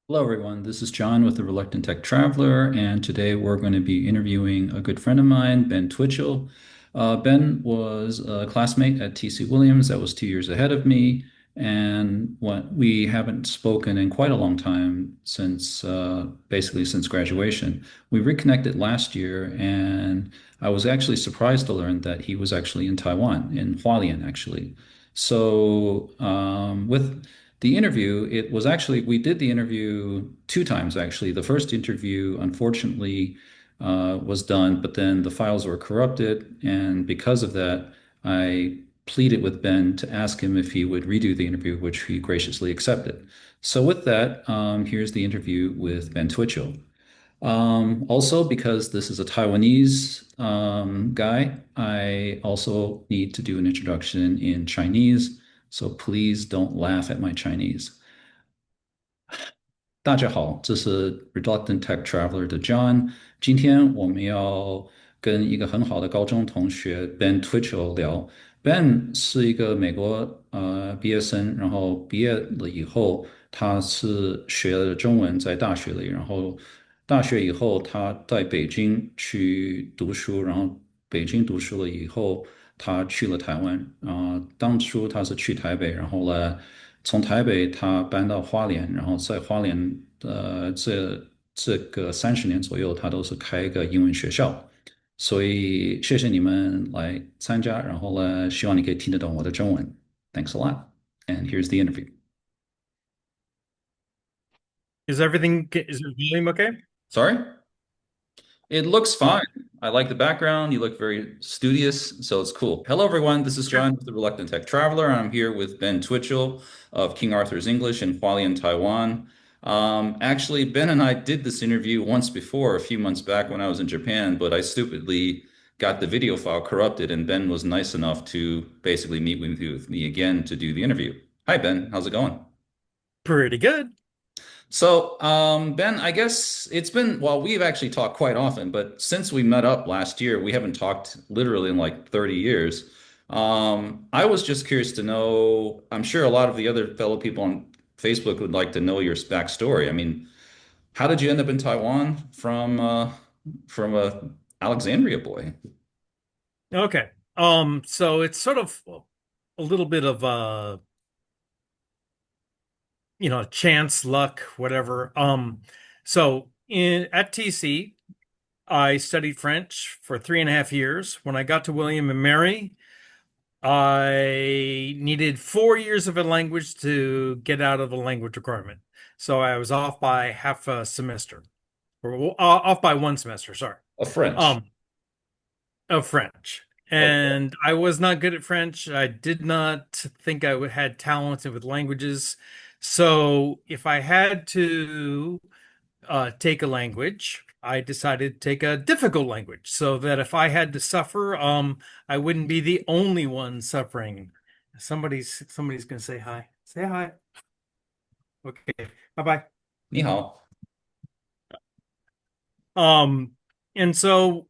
Hello, everyone. This is John with the Reluctant Tech Traveler, and today we're going to be interviewing a good friend of mine, Ben Twitchell. Ben was a classmate at TC Williams that was 2 years ahead of me, and we haven't spoken in quite a long time since basically since graduation. We reconnected last year, and I was actually surprised to learn that he was actually in Taiwan, in Hualian, actually. With the interview, it was actually, we did the interview two times actually. The first interview, unfortunately, was done, but then the files were corrupted. And because of that, I pleaded with Ben to ask him if he would redo the interview, which he graciously accepted. So, with that, here's the interview with Ben Twitchell. Also, because this is a Taiwanese guy, I also need to do an introduction in Chinese. So please don't laugh at my Chinese. 大家好，这是 Reluctant Tech Traveler 的 John。今天我们要跟一个很好的高中同学 Ben Twitchell 聊。Ben 是一个美国毕业生，然后毕业了以后，他是学了中文在大学里，然后大学以后他在北京去读书，然后北京读书了以后，他去了台湾。当初他是去台北，然后呢。从台北他搬到花莲，然后在花莲这个30年左右，他都是开一个英文学校，所以谢谢你们来参加，然后呢，希望你可以听得懂我的中文。Thanks a lot. And here's the interview. Is the volume okay? Sorry? It looks Uh, fine. I like the background. You look very studious, so it's cool. Hello, everyone. This is okay. John with the Reluctant Tech Traveler, and I'm here with Ben Twitchell of King Arthur's English in Hualian, Taiwan. Actually, Ben and I did this interview once before, a few months back when I was in Japan, but I stupidly got the video file corrupted, and Ben was nice enough to basically meet with me again to do the interview. Hi, Ben. How's it going? Pretty good. So, Ben, I guess it's been, well, we've actually talked quite often, but since we met up last year, we haven't talked literally in like 30 years. I was just curious to know, I'm sure a lot of the other fellow people on Facebook would like to know your backstory. I mean, how did you end up in Taiwan from a Alexandria boy? Okay. So it's sort of a little bit of chance, luck, whatever. So in at TC, I studied French for 3.5 years. When I got to William and Mary, I needed 4 years of a language to get out of the language requirement. So I was off by half a semester, or off by one semester, sorry. A French. Um, of French. Okay. And I was not good at French. I did not think had talent with languages. So if I had to take a language, I decided to take a difficult language so that if I had to suffer, I wouldn't be the only one suffering. Somebody's gonna say hi. Say hi. Okay. Bye-bye. 你好. Um, and so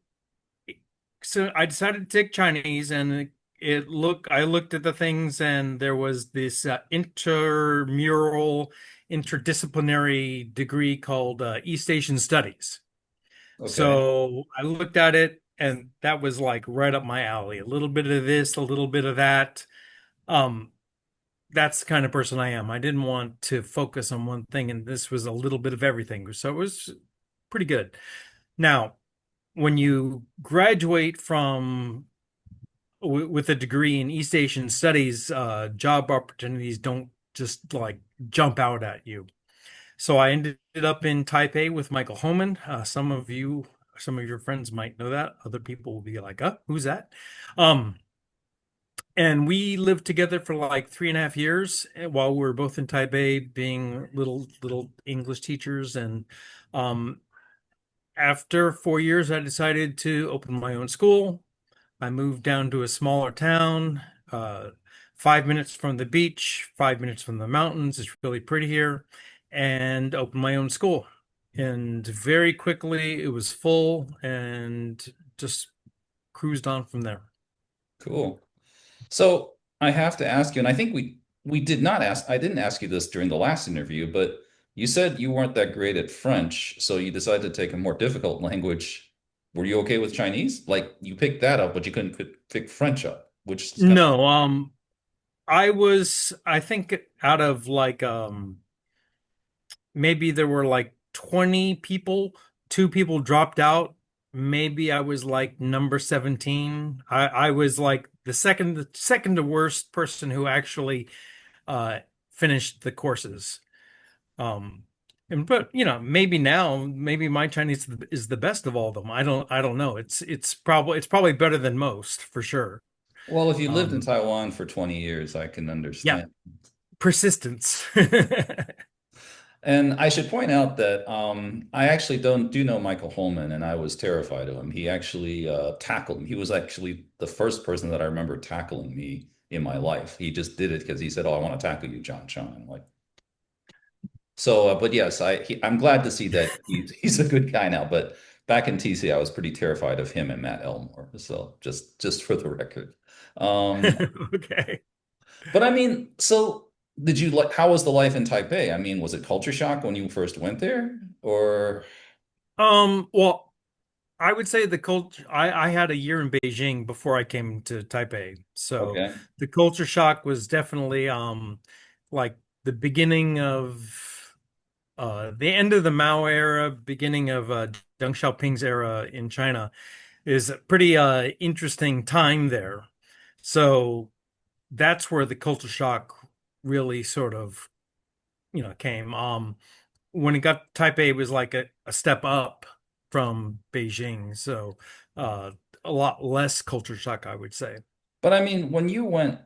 I decided to take Chinese, and I looked at the things, and there was this interdisciplinary degree called East Asian Studies. Okay. So I looked at it, and that was like right up my alley. A little bit of this, a little bit of that. Um, that's the kind of person I am. I didn't want to focus on one thing, and this was a little bit of everything. So it was pretty good. Now, when you graduate from with a degree in East Asian Studies, job opportunities don't just like jump out at you. So I ended up in Taipei with Michael Homan. Some of your friends might know that. Other people will be like, who's that?" Um, and we lived together for like 3.5 years while we were both in Taipei, being little English teachers. And um, after 4 years, I decided to open my own school. I moved down to a smaller town, 5 minutes from the beach, 5 minutes from the mountains. It's really pretty here, and opened my own school. And very quickly, it was full and just cruised on from there. Cool. So I have to ask you, and I think we did not ask, I didn't ask you this during the last interview, but You said you weren't that great at French, so you decided to take a more difficult language. Were you okay with Chinese? Like you picked that up, but you couldn't pick French up, which is kind of No, I think out of like maybe there were like 20 people, two people dropped out. Maybe I was like number 17. I was like the second to worst person who actually uh finished the courses. Um and but maybe now maybe my Chinese is the best of all of them. I don't know. It's probably better than most for sure. well, if you lived in Um Taiwan for 20 years, I can yeah, understand. persistence. And I should point out that I actually don't do know Michael Holman, and I was terrified of him. He actually tackled me. He was actually the first person that I remember tackling me in my life. He just did it because he said, "Oh, I want to tackle you, John Chung." And I'm like, so, but yes, I'm glad to see that he's a good guy now. But back in TC, I was pretty terrified of him and Matt Elmore. So just for the record. Um, Okay. but I mean, so did you like? How was the life in Taipei? I mean, was it culture shock when you first went there, or Well, I would say the culture, I had a year in Beijing before I came to Taipei. So okay? the culture shock was definitely like the beginning of the end of the Mao era, beginning of Deng Xiaoping's era in China is a pretty interesting time there. So that's where the culture shock really sort of, came. When it got Taipei, it was like a step up from Beijing. So uh, a lot less culture shock, I would say. But I mean, when you went,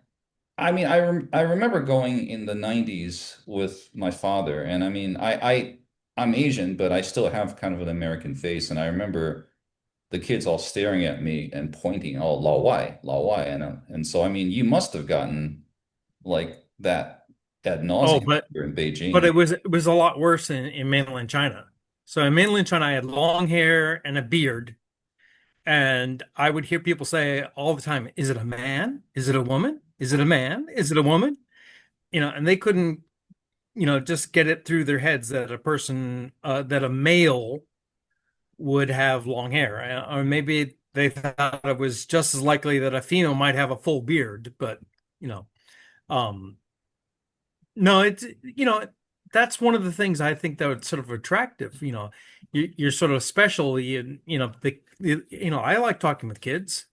I mean, I remember going in the 90s with my father, and I mean, I'm Asian, but I still have kind of an American face, and I remember the kids all staring at me and pointing, "Oh, Lao Wai," and so I mean, you must have gotten like that ad Oh, nauseum but here in but Beijing. it was a lot worse in mainland China. So in mainland China, I had long hair and a beard, and I would hear people say all the time, "Is it a man? Is it a woman? Is it a man? Is it a woman?" And they couldn't, just get it through their heads that that a male would have long hair, or maybe they thought it was just as likely that a female might have a full beard. But you know, um, no, that's one of the things I think that was sort of attractive. You're sort of special. I like talking with kids,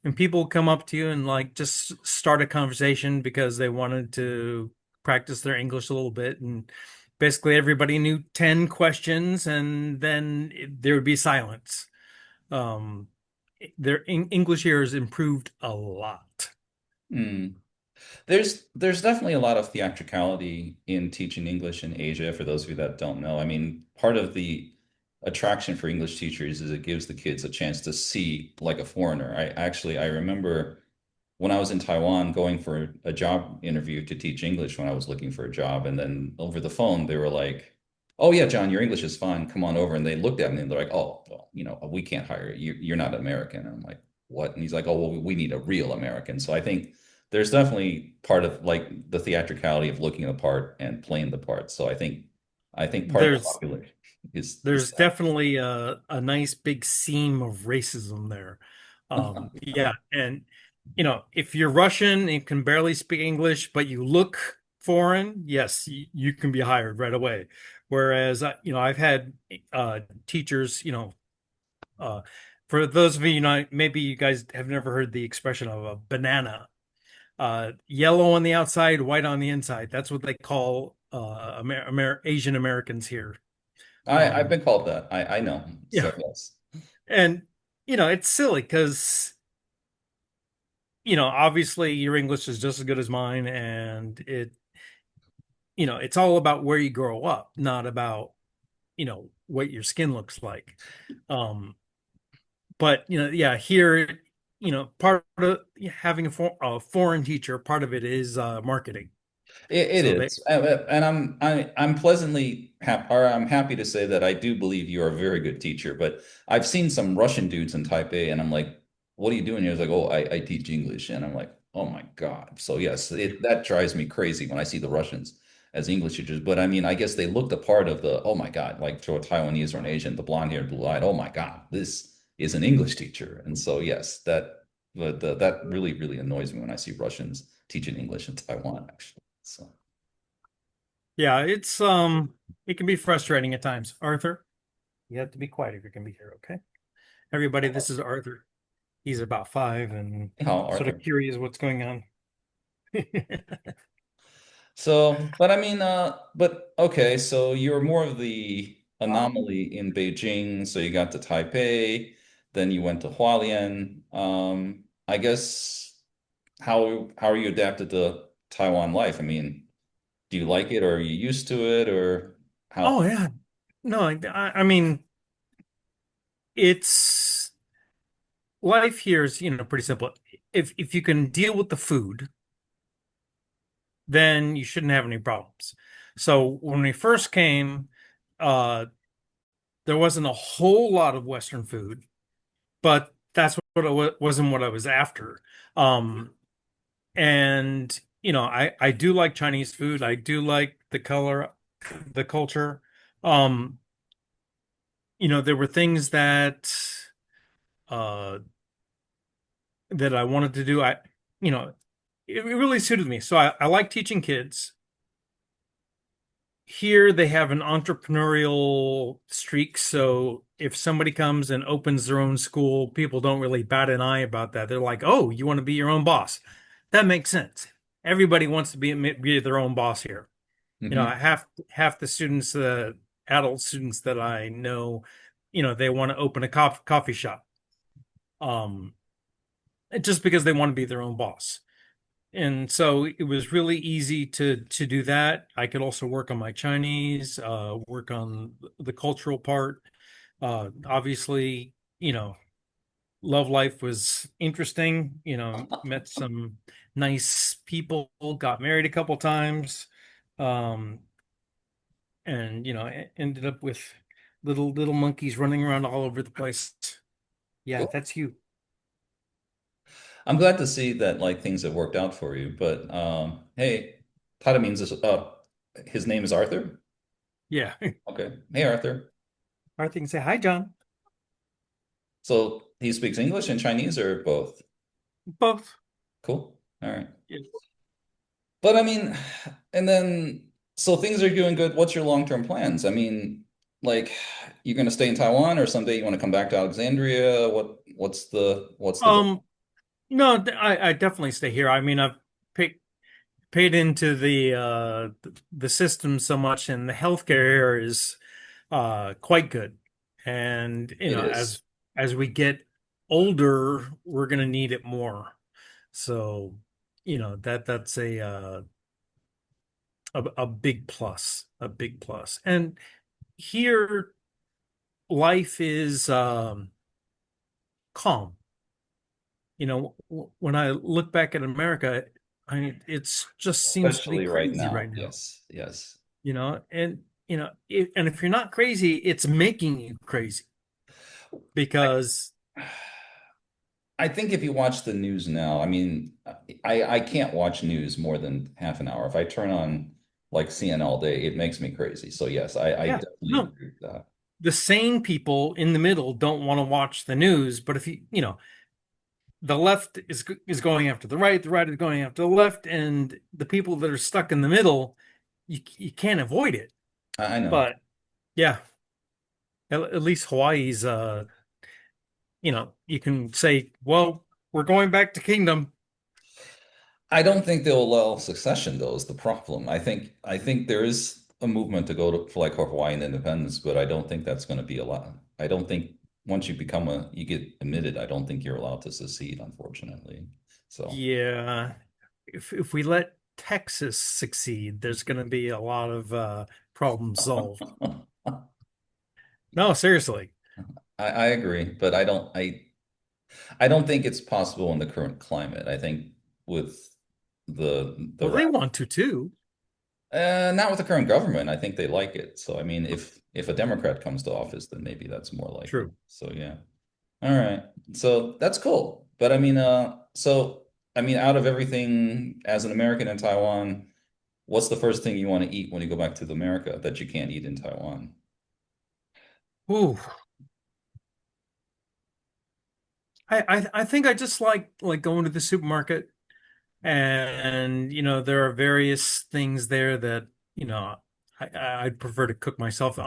and people come up to you and like just start a conversation because they wanted to practice their English a little bit, and basically everybody knew 10 questions, and then there would be silence. Um, their English here has improved a lot. Hmm. There's definitely a lot of theatricality in teaching English in Asia, for those of you that don't know. I mean, part of the attraction for English teachers is it gives the kids a chance to see like a foreigner. I remember when I was in Taiwan going for a job interview to teach English when I was looking for a job, and then over the phone they were like, "Oh yeah, John, your English is fine. Come on over." And they looked at me and they're like, "Oh, well, we can't hire you. You're not American." And I'm like, "What?" And he's like, "Oh, well, we need a real American." So I think there's definitely part of like the theatricality of looking the part and playing the part. So I think part of the There's popular is there's definitely a nice big seam of racism there. that. Yeah, and if you're Russian and can barely speak English, but you look foreign, yes, you can be hired right away. Whereas, I've had teachers, uh, for those of you, maybe you guys have never heard the expression of a banana, yellow on the outside, white on the inside. That's what they call Asian Americans here. I've Um, been called that. I know. yeah. So yes. And, it's silly because, obviously your English is just as good as mine. And it's all about where you grow up, not about, what your skin looks like. Um, but, yeah, here, part of having a foreign teacher, part of it is marketing. It So they, is, and I'm pleasantly happy, or I'm happy to say that I do believe you are a very good teacher. But I've seen some Russian dudes in Taipei, and I'm like, "What are you doing here?" He's like, "Oh, I teach English," and I'm like, "Oh my God!" So yes, that drives me crazy when I see the Russians, as English teachers. But I mean, I guess they looked a part of the, oh my God, like for a Taiwanese or an Asian, the blonde haired, blue eyed, oh my God, this is an English teacher. And so, yes, that really, really annoys me when I see Russians teaching English in Taiwan, actually. So, Yeah, it can be frustrating at times. Arthur, you have to be quiet if you're gonna be here, okay? Everybody, this is Arthur. He's about 5 and how sort of Arthur? curious what's going on. So, but I mean, but okay, so you're more of the anomaly in Beijing. So you got to Taipei, then you went to Hualian. I guess how are you adapted to Taiwan life? I mean, do you like it, or are you used to it, or Oh how? yeah. No, I mean it's life here is, pretty simple. If you can deal with the food, then you shouldn't have any problems. So when we first came, uh there wasn't a whole lot of Western food, but that's what wasn't what I was after. Um and I do like Chinese food. I do like the culture. Um there were things uh that I wanted to do. You know, it really suited me. So I like teaching kids. Here they have an entrepreneurial streak. So if somebody comes and opens their own school, people don't really bat an eye about that. They're like, "Oh, you want to be your own boss?" That makes sense. Everybody wants to be their own boss here. Hmm. Half the students, adult students that I know, they want to open a coffee shop. Um, just because they want to be their own boss. And so it was really easy to do that. I could also work on my Chinese, work on the cultural part. Obviously, love life was interesting. Met some nice people, got married a couple times, um, and ended up with little monkeys running around all over the place. Yeah, Cool. that's you. I'm glad to see that like things have worked out for you. But hey, Tada means his name is Arthur. Yeah. Okay. Hey, Arthur. Arthur can say hi, John. So he speaks English and Chinese or both? Both. Cool. All right. Yes. But I mean, and then so things are doing good. What's your long-term plans? I mean, like you're gonna stay in Taiwan or someday you want to come back to Alexandria? What's the goal? Um, no, I definitely stay here. I mean, I've paid into the system so much, and the healthcare here is quite good. And It is. as we get older, we're going to need it more. So, that's a big plus, a big plus. And here, life is calm. When I look back at America, it's just seems to be Especially right crazy now. right now. Yes, yes. And and if you're not crazy, it's making you crazy I because I think if you watch the news now, I mean, I can't watch news more than half an hour. If I turn on like CNN all day, it makes me crazy. So yes, I yeah, definitely no, agree with that. the sane people in the middle don't want to watch the news, but if the left is going after the right is going after the left, and the people that are stuck in the middle, you can't avoid it. I know. But yeah, at least Hawaii's you can say, well, we're going back to kingdom. I don't think they'll allow succession though is the problem. I think there is a movement to go to for like Hawaiian independence, but I don't think that's going to be allowed. I don't think once you get admitted, I don't think you're allowed to secede, unfortunately. So Yeah, if we let Texas succeed, there's going to be a lot of problems solved. No, seriously. I agree, but I don't think it's possible in the current climate. I think with the Well, they rap, want to too. not with the current government. I think they like it. So I mean, if a Democrat comes to office, then maybe that's more likely. True. So yeah. All right. So that's cool. But I mean, out of everything as an American in Taiwan, what's the first thing you want to eat when you go back to America that you can't eat in Taiwan? Ooh, I think I just like going to the supermarket, and there are various things there that I'd prefer to cook myself.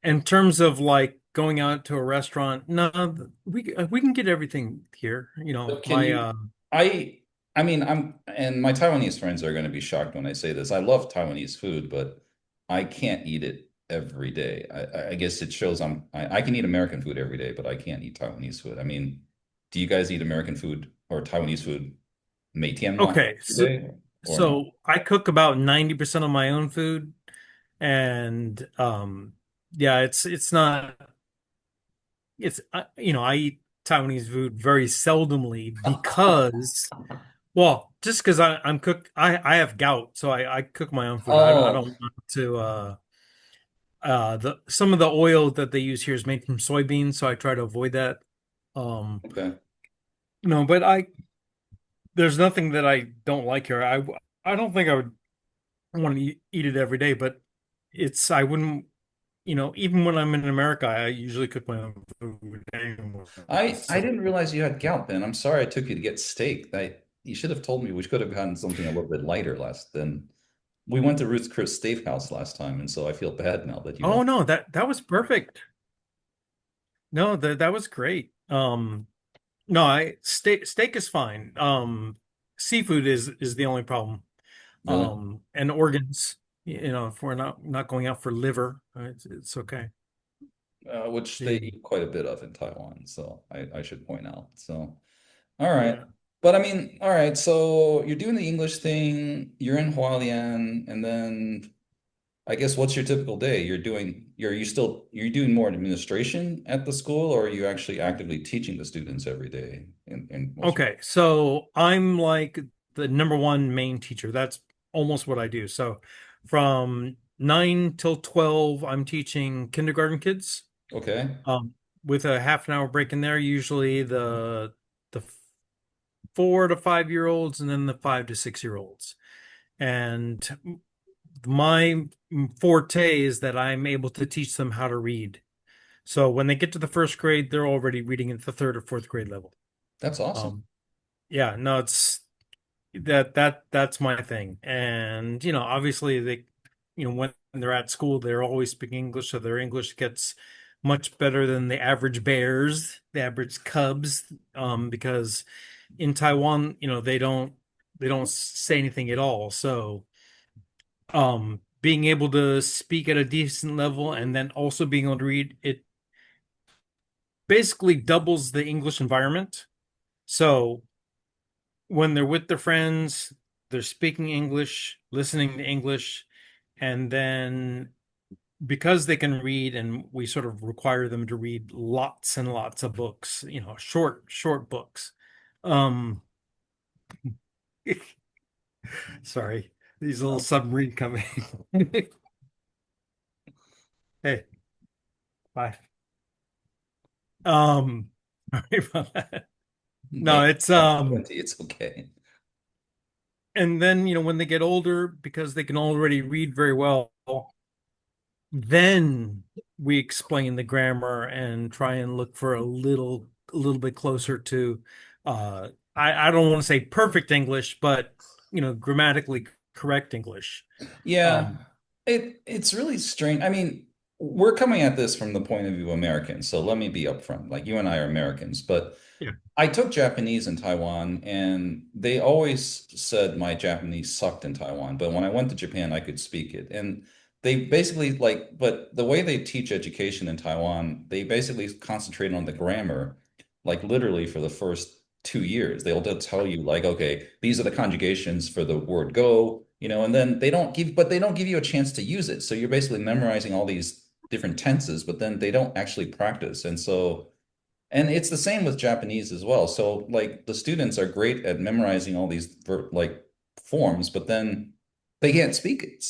In terms of like going out to a restaurant, no, we can get everything here. So can My you, I, I mean, and my Taiwanese friends are going to be shocked when I say this. I love Taiwanese food, but I can't eat it every day. I guess it shows I can eat American food every day, but I can't eat Taiwanese food. I mean, do you guys eat American food or Taiwanese food 每天吗 Okay, every day or no? so I cook about 90% of my own food, and yeah, it's not it's I eat Taiwanese food very seldomly because, well, just because I'm cook I have gout, so I cook my own food. I Oh, don't want to the some of the oil that they use here is made from soybeans, so I try to avoid that. Um okay. no, but I there's nothing that I don't like here. I don't think I would want to eat it every day, but I wouldn't, even when I'm in America, I usually cook my own food anyway. I So, didn't realize you had gout, Ben. I'm sorry I took you to get steak. You should have told me we could have gotten something a little bit lighter last then. We went to Ruth's Chris Steakhouse last time, and so I feel bad now that you oh went. no, that was perfect. No, that was great. No, I steak is fine. Seafood is the only problem. Really? And organs, if we're not going out for liver, it's okay. Which they The eat quite a bit of in Taiwan, so I should point out. So, all right. Yeah. But I mean, all right, so you're doing the English thing, you're in Hualian, and then I guess what's your typical day? You're doing more administration at the school, or are you actually actively teaching the students every day in what's your Okay, so I'm like the number one main teacher. That's almost what I do. So from 9 till 12, I'm teaching kindergarten kids, okay? with a half an hour break in there, usually the 4 to 5 year olds and then the 5 to 6 year olds. And my forte is that I'm able to teach them how to read. So when they get to the first grade, they're already reading at the third or fourth grade level. That's awesome. Um, yeah, no, it's that's my thing. And obviously when they're at school, they're always speaking English, so their English gets much better than the average bears, the average cubs, because in Taiwan, they don't say anything at all. So being able to speak at a decent level and then also being able to read it basically doubles the English environment. So when they're with their friends, they're speaking English, listening to English, and then because they can read and we sort of require them to read lots and lots of books, short books. Um sorry, these little submarine coming. Hey, bye. Sorry about that. No, Hey, it's it's okay. and then when they get older, because they can already read very well, then we explain the grammar and try and look for a little bit closer to I don't want to say perfect English, but grammatically correct English. Yeah, Um it's really strange. I mean, we're coming at this from the point of view of Americans, so let me be upfront. Like you and I are Americans, but yeah. I took Japanese in Taiwan, and they always said my Japanese sucked in Taiwan. But when I went to Japan, I could speak it. And they basically but the way they teach education in Taiwan, they basically concentrate on the grammar, like literally for the first 2 years. They'll just tell you, like, okay, these are the conjugations for the word go, and then they don't give you a chance to use it. So you're basically memorizing all these different tenses, but then they don't actually practice. And it's the same with Japanese as well. So like the students are great at memorizing all these like forms, but then they can't speak it.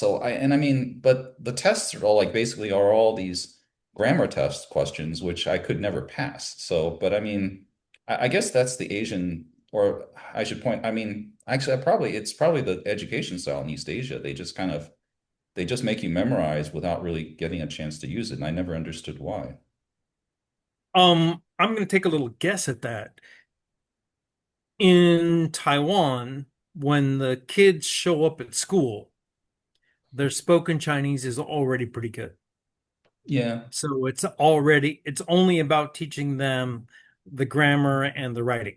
I mean, but the tests are all like basically are all these grammar test questions, which I could never pass. So, but I mean, I guess that's the Asian, or I should point, I mean, Actually, it's probably the education style in East Asia. They just make you memorize without really getting a chance to use it. And I never understood why. I'm going to take a little guess at that. In Taiwan, when the kids show up at school, their spoken Chinese is already pretty good. Yeah, So it's only about teaching them the grammar and the writing.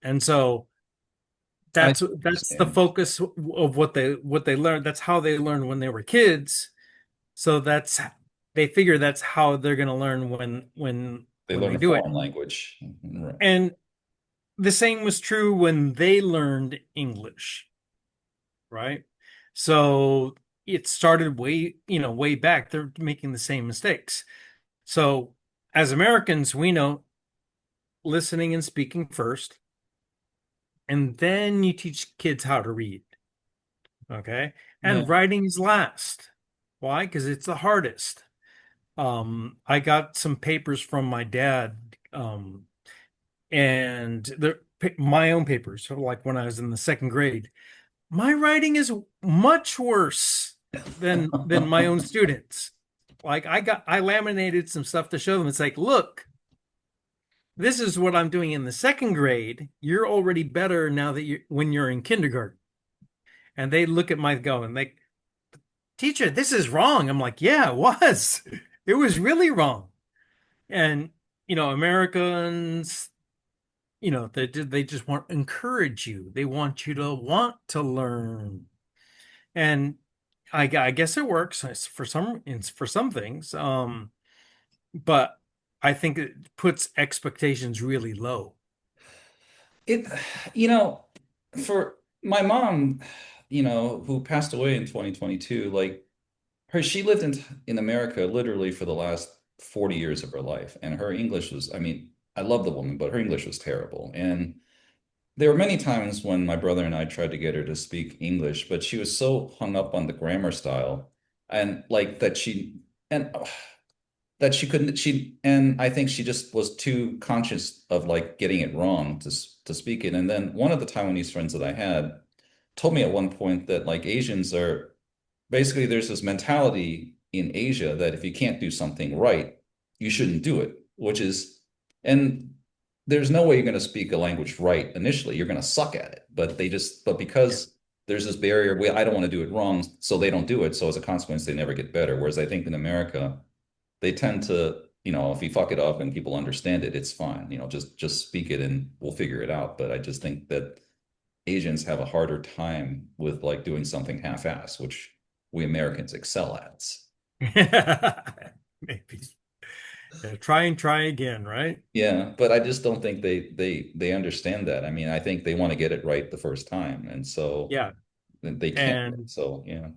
And so I that's the understand. focus of what they learned. That's how they learned when they were kids. So they figure that's how they're going to learn They when learn they a do it. foreign language. Right. And the same was true when they learned English, right? So it started way back. They're making the same mistakes. So as Americans, we know listening and speaking first, and then you teach kids how to read. Okay. And Yeah. writing is last. Why? Because it's the hardest. I got some papers from my dad, and they're my own papers, sort of like when I was in the second grade. My writing is much worse than my own students. Like I laminated some stuff to show them. It's like, look, this is what I'm doing in the second grade. You're already better now that you when you're in kindergarten. And they look at my go and they, teacher, this is wrong. I'm like, yeah, it was. It was really wrong. And Americans, they just want to encourage you. They want you to want to learn. And I guess it works for some things. But I think it puts expectations really low. It, you know, for my mom, who passed away in 2022, like she lived in America literally for the last 40 years of her life. And her English was, I mean, I love the woman, but her English was terrible. And there were many times when my brother and I tried to get her to speak English, but she was so hung up on the grammar style and like and that she couldn't, and I think she just was too conscious of like getting it wrong to speak it. And then one of the Taiwanese friends that I had told me at one point that like Asians are basically there's this mentality in Asia that if you can't do something right, you shouldn't do it, which is, and there's no way you're going to speak a language right initially. You're going to suck at it. But Yeah. because there's this barrier, I don't want to do it wrong, so they don't do it. So as a consequence, they never get better. Whereas I think in America, they tend to, if you fuck it up and people understand it, it's fine. Just speak it and we'll figure it out. But I just think that Asians have a harder time with like doing something half-ass, which we Americans excel at. Maybe. Yeah, try and try again, right? Yeah, but I just don't think they understand that. I mean, I think they want to get it right the first time, and so Yeah. they can't. And So yeah,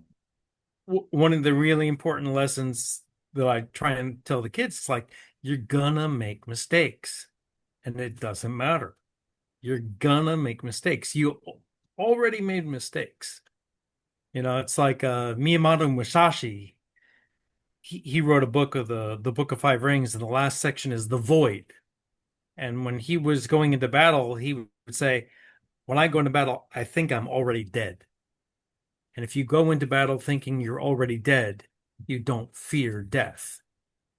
one of the really important lessons that I try and tell the kids is like, you're gonna make mistakes, and it doesn't matter. You're gonna make mistakes. You already made mistakes. It's like Miyamoto Musashi. He wrote a book of the Book of Five Rings, and the last section is the void. And when he was going into battle, he would say, when I go into battle, I think I'm already dead. And if you go into battle thinking you're already dead, you don't fear death.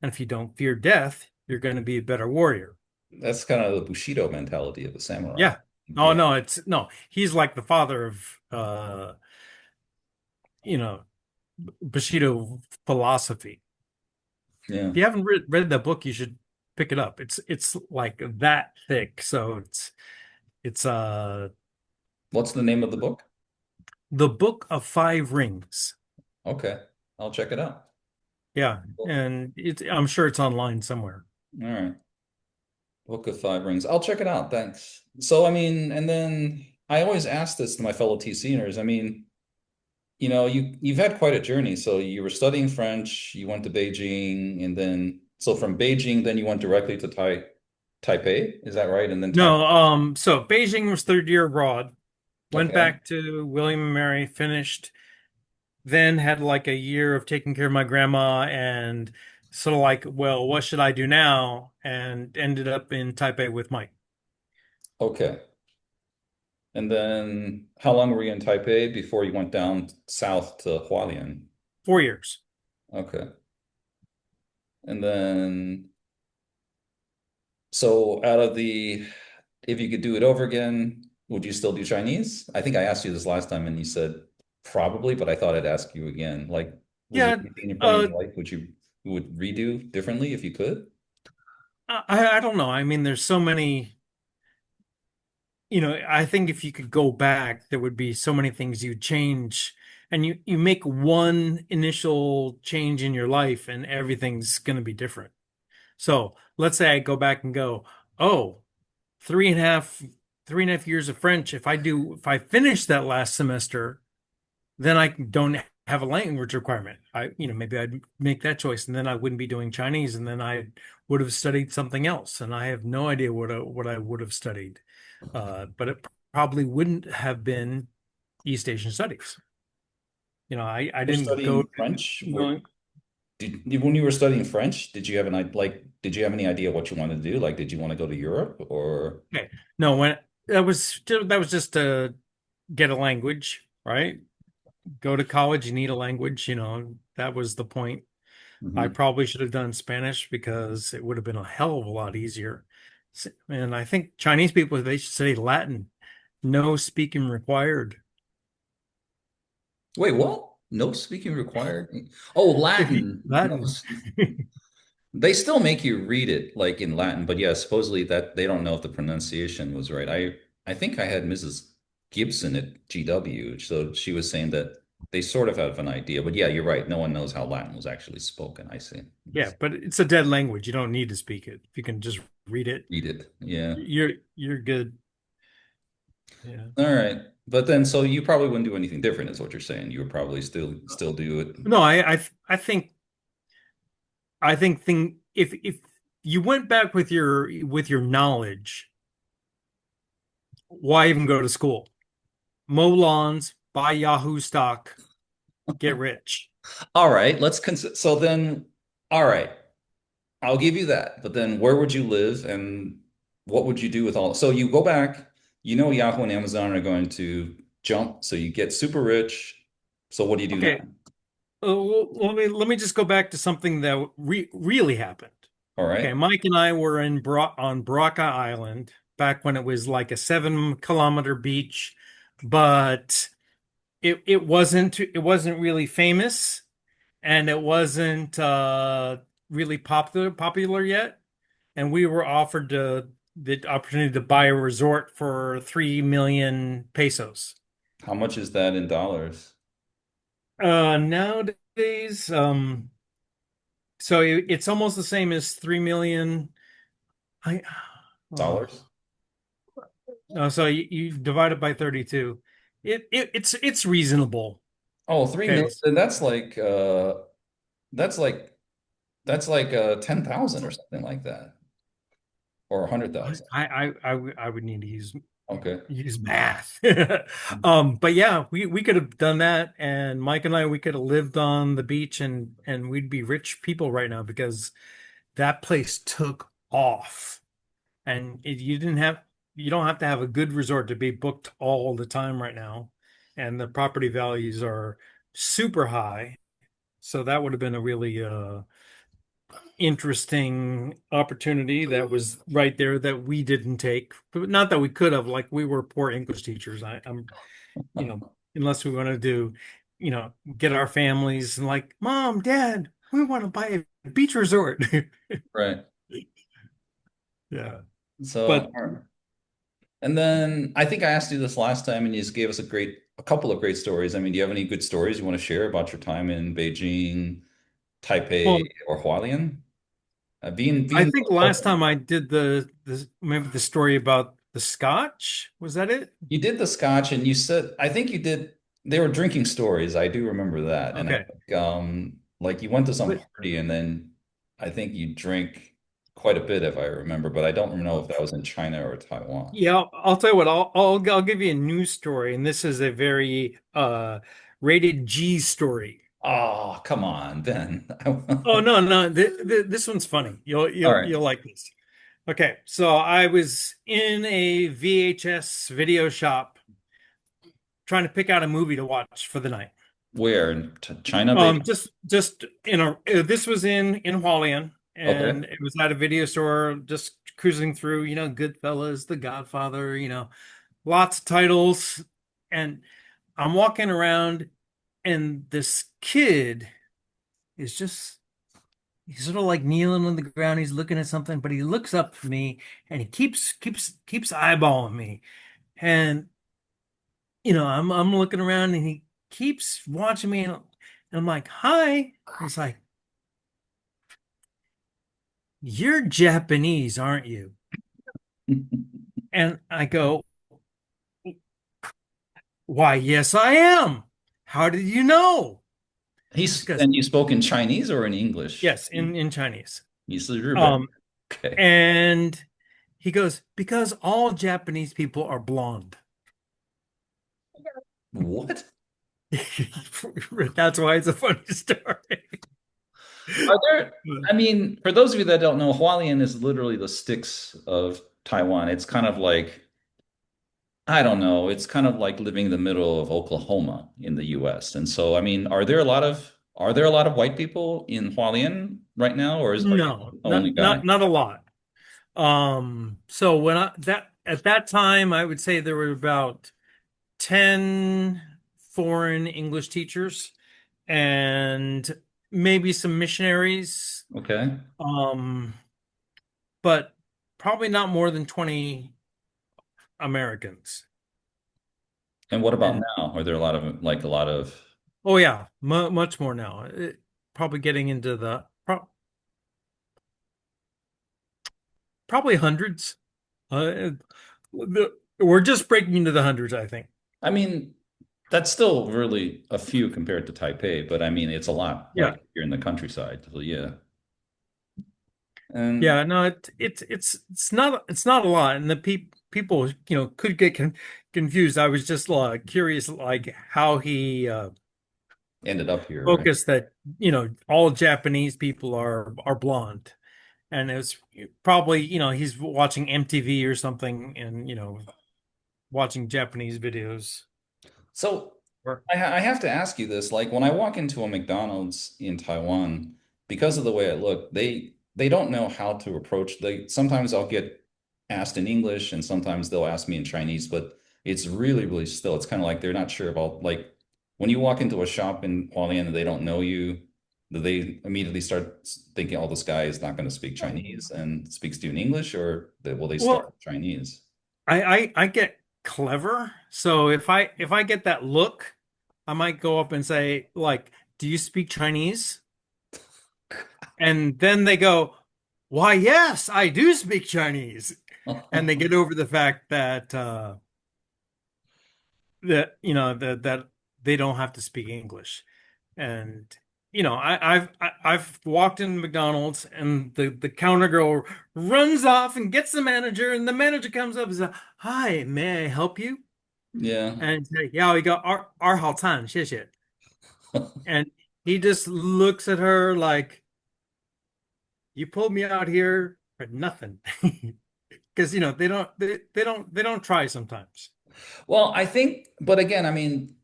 And if you don't fear death, you're going to be a better warrior. that's kind of the Bushido mentality of the samurai. Yeah. Oh Yeah, no, he's like the father of you know, Bushido philosophy. yeah. If you haven't read that book, you should pick it up. It's like that thick. So it's What's the name of the book? the Book of Five Rings. Okay, I'll check it out. Yeah, Cool. and I'm sure it's online somewhere. All right. Book of Five Rings. I'll check it out. Thanks. So, I mean, and then I always ask this to my fellow TCers. I mean, you've had quite a journey. So you were studying French, you went to Beijing, and then so from Beijing, then you went directly to Taipei. Is that right? And then Taipei. No, so Beijing was third year abroad, went Okay. back to William and Mary, finished, then had like a year of taking care of my grandma and sort of like, well, what should I do now? And ended up in Taipei with Mike. Okay. And then how long were you in Taipei before you went down south to Hualian? 4 years. Okay. And then, so out of the, if you could do it over again, would you still do Chinese? I think I asked you this last time and you said probably, but I thought I'd ask you again. Like, was there Yeah, anything in part of uh, your life which you would redo differently if you could? I don't know. I mean, there's so many, I think if you could go back, there would be so many things you'd change. And you make one initial change in your life and everything's going to be different. So let's say I go back and go, oh, three and a half, 3.5 years of French. If I finish that last semester, then I don't have a language requirement. Maybe I'd make that choice, and then I wouldn't be doing Chinese, and then I would have studied something else, and I have no idea what I would have studied. But it probably wouldn't have been East Asian studies. I You're didn't go studying French? knowing. When you were studying French, did you have did you have any idea what you wanted to do? Like, did you want to go to Europe or? Okay, no, when that was just to get a language, right? Go to college, you need a language. That was the point. I Mhm. probably should have done Spanish because it would have been a hell of a lot easier. And I think Chinese people, they should study Latin. No speaking required. Wait, what? No speaking required? Oh, If you Latin. No, Latin. they still make you read it like in Latin, but yeah, supposedly that they don't know if the pronunciation was right. I think I had Mrs. Gibson at GW, so she was saying that they sort of have an idea, but yeah, you're right. No one knows how Latin was actually spoken. I see. Yeah, but it's a dead language. You don't need to speak it. If you can just read it, Read it. Yeah. you're good. Yeah. All right. But then, so you probably wouldn't do anything different, is what you're saying. You would probably still do it. No, I think if you went back with your knowledge, why even go to school? Mow lawns, buy Yahoo stock, get rich. All right, let's consider. So then, all right, I'll give you that. But then, where would you live, and what would you do with all? So you go back. You know, Yahoo and Amazon are going to jump, so you get super rich. So what do you do Okay, then? let me just go back to something that really happened. All Okay, right. Mike and I were on Baraka Island back when it was like a 7 kilometer beach, but it wasn't really famous and it wasn't really popular yet. And we were offered the opportunity to buy a resort for 3 million pesos. How much is that in dollars? Nowadays, so it's almost the same as 3 million. I Dollars? so you divide it by 32. It's reasonable. Oh, 3 million. Okay. Then that's like that's like 10,000 or something like that, or 100,000. I would need to Okay. use math. But yeah, we could have done that, and Mike and I, we could have lived on the beach, and we'd be rich people right now because that place took off. And you don't have to have a good resort to be booked all the time right now. And the property values are super high. So that would have been a really interesting opportunity that was right there that we didn't take. But not that we could have, like we were poor English teachers. I'm, you know, unless we wanted to, get our families and like, Mom, Dad, we want to buy a beach resort. Right. Yeah. So, But all right. And then I think I asked you this last time, and you just gave us a couple of great stories. I mean, do you have any good stories you want to share about your time in Beijing, Taipei, well, or Hualien? I Being think last time I did the maybe the story about the scotch. Was that it? you did the scotch, and you said I think you did. They were drinking stories. I do remember that, and I Okay. think like you went to some But party, and then I think you drink quite a bit, if I remember, but I don't know if that was in China or Taiwan. yeah, I'll tell you what, I'll give you a news story, and this is a very rated G story. Oh, come on, Ben. Oh no, no, this one's funny. All right. You'll like this. Okay, so I was in a VHS video shop trying to pick out a movie to watch for the night. Where in China, maybe? Just in a this was in Hualian, Okay. and it was at a video store, just cruising through, Goodfellas, The Godfather, lots of titles, and I'm walking around, and this kid is just he's sort of like kneeling on the ground. He's looking at something, but he looks up at me, and he keeps eyeballing me, and I'm looking around, and he keeps watching me, and I'm like, "Hi." He's like, "You're Japanese, aren't you?" And I go, "Why, yes, I am. How did you know?" Because And you spoke in Chinese or in English? yes, in Chinese. 你是日本人 Um, Okay. and he goes, "Because all Japanese people are blonde." What? That's why it's a funny story. Are there, I mean, for those of you that don't know, Hualien is literally the sticks of Taiwan. It's kind of like, I don't know, it's kind of like living in the middle of Oklahoma in the US. And so, I mean, are there a lot of white people in Hualien right now, or are you No, the only guy? not a lot. So when I that at that time, I would say there were about 10 foreign English teachers and maybe some missionaries, Okay. um, but probably not more than 20 Americans. And what about And now? Are there a lot of like a lot of oh yeah, mu much more now. Probably getting into probably hundreds. Uh, we're just breaking into the hundreds, I think. I mean, that's still really a few compared to Taipei, but I mean, it's a lot Yeah. like you're in the countryside. So yeah. And Yeah, no, it's not a lot, and the people could get confused. I was just curious, like how he ended up here, right? focused that all Japanese people are blonde, and it's probably he's watching MTV or something, and watching Japanese videos. So Or I have to ask you this. Like when I walk into a McDonald's in Taiwan, because of the way I look, they don't know how to approach. They sometimes I'll get asked in English and sometimes they'll ask me in Chinese, but it's really, really still. It's kind of like they're not sure about like when you walk into a shop in Hualien and they don't know you, do they immediately start thinking, oh, this guy is not going to speak Chinese and speaks to you in English, or will they start well, with Chinese? I get clever, so if I get that look, I might go up and say, like, "Do you speak Chinese?" And then they go, "Why, yes, I do speak Chinese." And they get over the fact that they don't have to speak English. And I've walked in McDonald's, and the counter girl runs off and gets the manager, and the manager comes up and says, "Hi, may I help you?" Yeah. And say, "Yeah, we got our 好餐, 谢谢." And he just looks at her like, "You pulled me out here for nothing." Because they don't try sometimes. Well, I think, but again, I mean,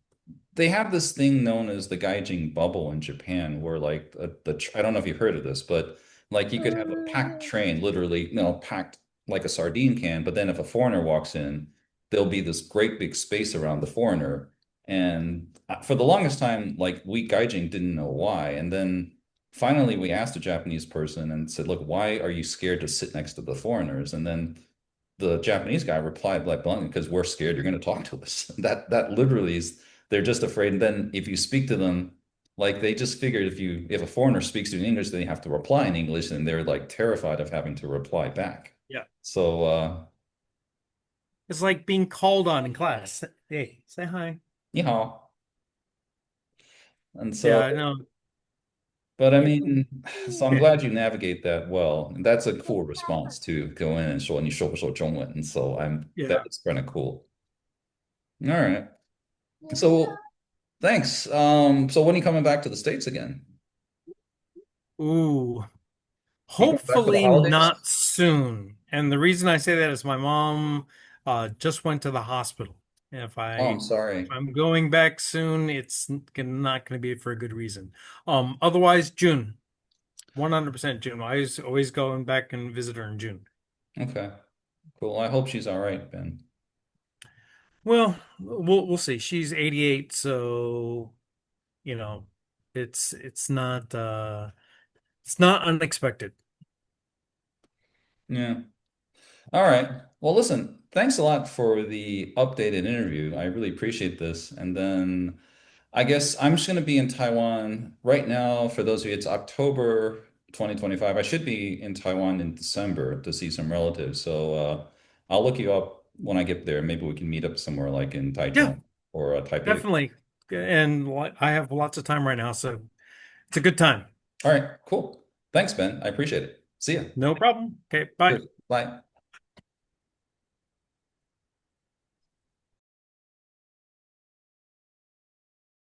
they have this thing known as the Gaijin bubble in Japan, where like I don't know if you've heard of this, but like you could have a packed train, literally, packed like a sardine can, but then if a foreigner walks in, there'll be this great big space around the foreigner. And for the longest time, like we Gaijin didn't know why. And then finally we asked a Japanese person and said, look, why are you scared to sit next to the foreigners? And then the Japanese guy replied like bluntly, because we're scared you're going to talk to us. That literally is they're just afraid. And then if you speak to them, like they just figured if a foreigner speaks to you in English, they have to reply in English, and they're like terrified of having to reply back. Yeah. So It's like being called on in class. Hey, say hi. you know, and Yeah, so I know. but I You, mean, so I'm glad you navigate that well. And that's a cool response to go in and show 你说不说中文. And so that yeah. is kind of cool. All right. So thanks. So when are you coming back to the States again? Ooh, You coming back for the hopefully holidays? not soon. And the reason I say that is my mom just went to the hospital. Oh, I'm If sorry. I'm going back soon, it's not going to be for a good reason. Otherwise, June, 100% June. I always going back and visit her in June. Okay, cool. I hope she's all right, Ben. Well, we'll see. She's 88, so you know, it's not unexpected. Yeah. All right. Well, listen, thanks a lot for the updated interview. I really appreciate this. And then I guess I'm just going to be in Taiwan right now. For those of you, it's October 2025. I should be in Taiwan in December to see some relatives. So I'll look you up when I get there. Maybe we can meet up somewhere like in Yeah, Taichung or Taipei. definitely. And I have lots of time right now, so it's a good time. All right, cool. Thanks, Ben. I appreciate it. See ya. No problem. Okay, bye. Cheers. Bye.